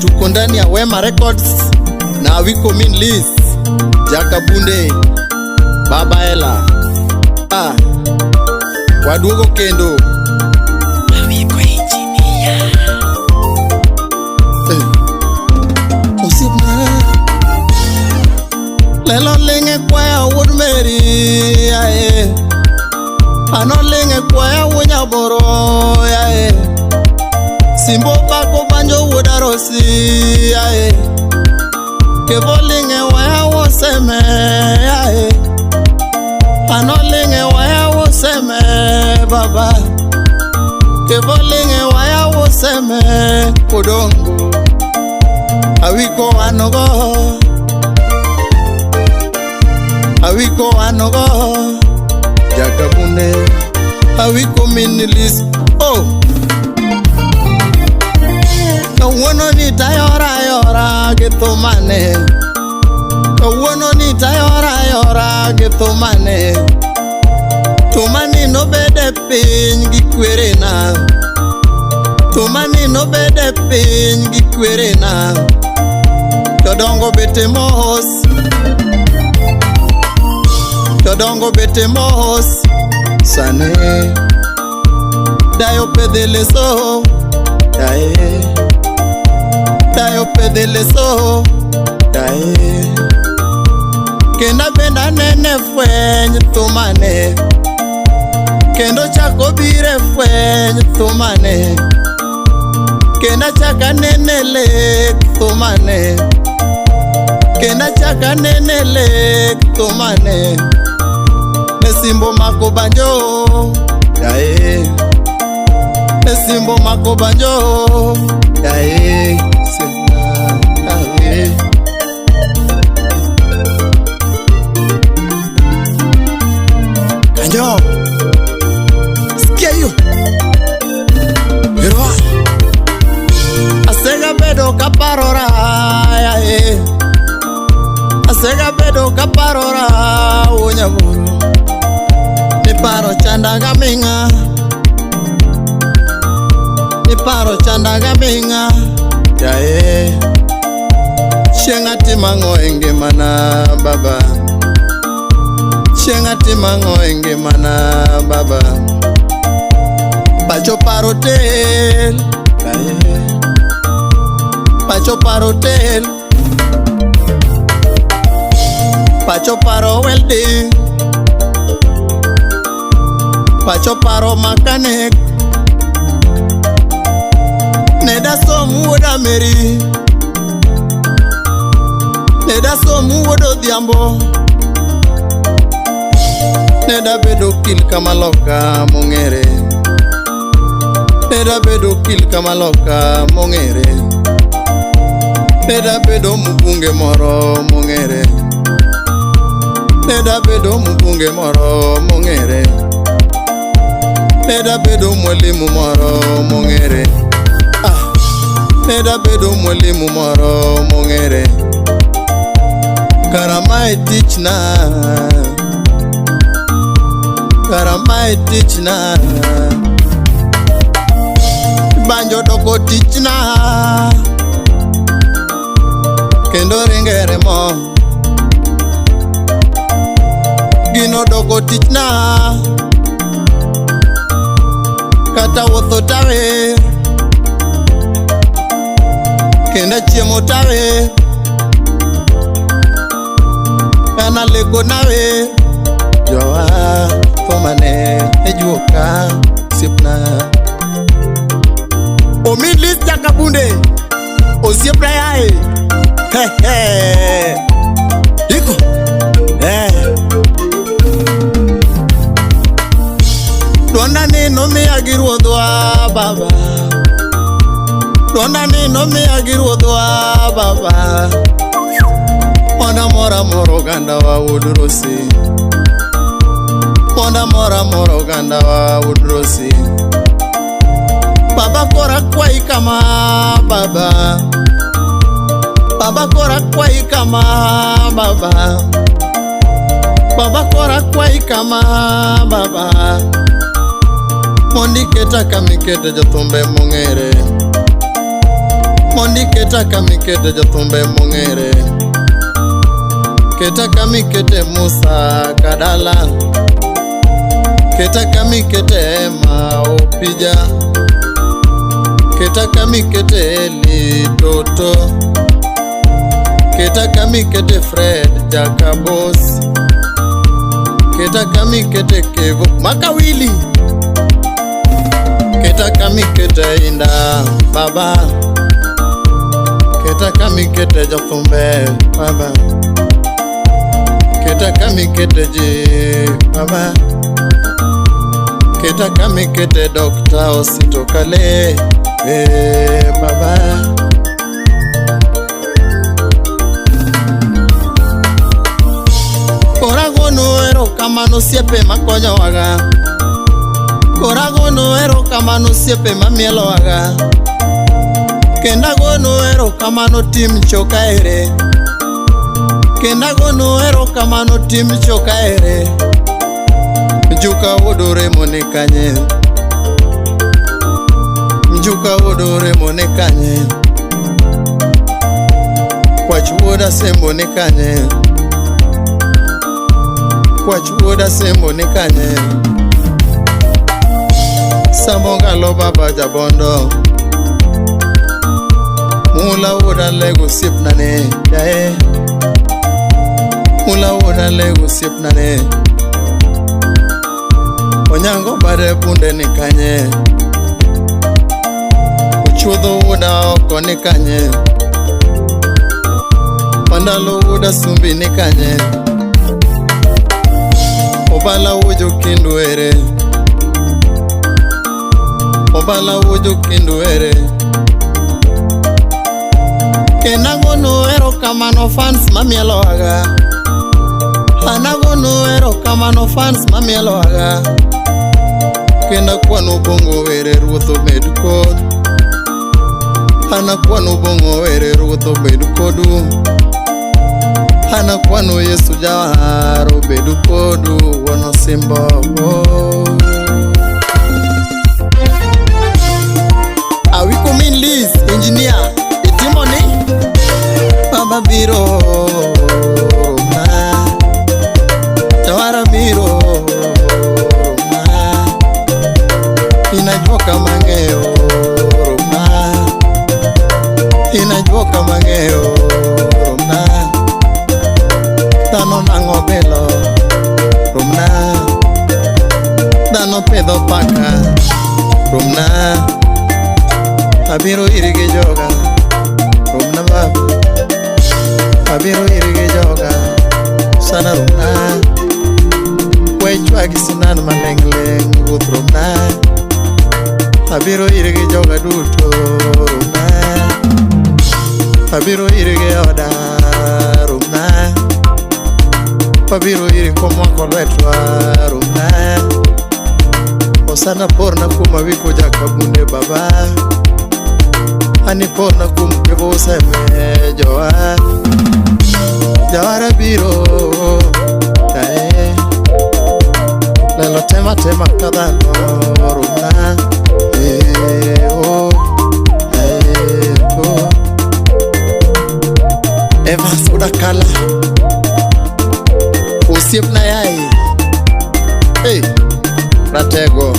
tuko ndani ya Wema Records na Awiko Mean Liz, Jakabunde, Baba Ella, waduogo kendo Awiko engineer. Usipna lelo linge kwaya Wood Mary ae, ano linge kwaya Wonya Boro ae, Simbo Bako Banjo Wood Arosi ae, Kevo linge waya Woseme ae, ano linge waya Woseme baba, Kevo linge waya Woseme Kodongo, Awiko anogo, Awiko anogo, Jakabunde, Awiko Mean Liz. Kawono ni tayora getomane, Kawono ni tayora getomane, Tomani no bede piny gi kwerena, Tomani no bede piny gi kwerena, Jodongo bete mos, Jodongo bete mos, Sane Dayo pedele so, Dayo pedele so, Kenda benda nene fweny thumane, Kendo chako bire fweny thumane, Kenda chaka nene lek thumane, Kenda chaka nene lek thumane, Nesimbo mako banjo, Nesimbo mako banjo, Kanjo, sikia hiyo Hirwa Asega bedo kaparora Asega bedo kaparora Wonya Boro Niparo chanda gaminga, Niparo chanda gaminga, Shengati mango enge mana baba, Shengati mango enge mana baba, Pacho parotel, Pacho parotel, Pacho paro welding, Pacho paro mechanic, Neda som Wood Mary, Neda som Wood Odhiambo, Neda bedo kil kamaloka mongere, Neda bedo kil kamaloka mongere, Neda bedo mbunge moro mongere, Neda bedo mbunge moro mongere, Neda bedo mwalimu moro mongere, Neda bedo mwalimu moro mongere, Karamai teach na, Karamai teach na, Banjo doko teach na, Kendo ringere mo, Gino doko teach na, Kata wotho tawe, Kenda chiemo tawe, Kana lego nawe, Joa thomane ejuoka sipna. Mean Liz Jakabunde, Osiepna yae, Iko, Dona ni no me agiruodwa baba, Dona ni no me agiruodwa baba, Mona mora moro ganda wa Woodrosi, Mona mora moro ganda wa Woodrosi, Baba kora kwai kama baba, Baba kora kwai kama baba, Baba kora kwai kama baba, Mondi keta kamikete jothumbe mongere, Mondi keta kamikete jothumbe mong'ere, keta kamikete Musa Kadala, keta kamikete Emma Opija, keta kamikete Eli Toto, keta kamikete Fred Jakabos, keta kamikete Kevo Makawili, keta kamikete Inda Baba, keta kamikete jothumbe Baba, keta kamikete Ji Baba, keta kamikete Dr. Osito Kale Baba. Koragono erokamano siepe makonyo waga, koragono erokamano siepe mamielo waga, kendagono erokamano tim chokaere, kendagono erokamano tim chokaere. Mjuka odore mone kanye, mjuka odore mone kanye, kwachuoda sembo ne kanye, kwachuoda sembo ne kanye. Samonga lo baba jabondo, mula oda lego sip nane jae, mula oda lego sip nane. Onyango bare bunde ni kanye, uchuodho uda oko ni kanye, mandalo uda sumbi ni kanye, obala ujo kindu ere, obala ujo kindu ere. Kenagono erokamano fans mamielo waga, anagono erokamano fans mamielo waga. Kenda kwano bongo were ruoth obed kod, ana kwano bongo were ruoth obed kodu, ana kwano Yesu jawar obed kodu wono simbo. Awiko min Liz engineer itimoni Baba biro ma jawara biro inajuoka mang'eyo Roma, inajuoka mang'eyo Roma, dhano nang'o belo Roma, dhano pedho paka Roma, abiro iri gi joga Roma baba, abiro iri gi joga sana Roma, wechwa gi sinan maleng' ruoth Roma, abiro iri gi joga duto Roma, abiro iri gi oda Roma, abiro iri komwako lwetwa Roma, osana porna kuma wiko jakabunde baba, ani porna kum kebo seme joa, jawara biro kae, lelo tema tema kadhano Roma. Evans Udakala usiep na yai, hey, ratego.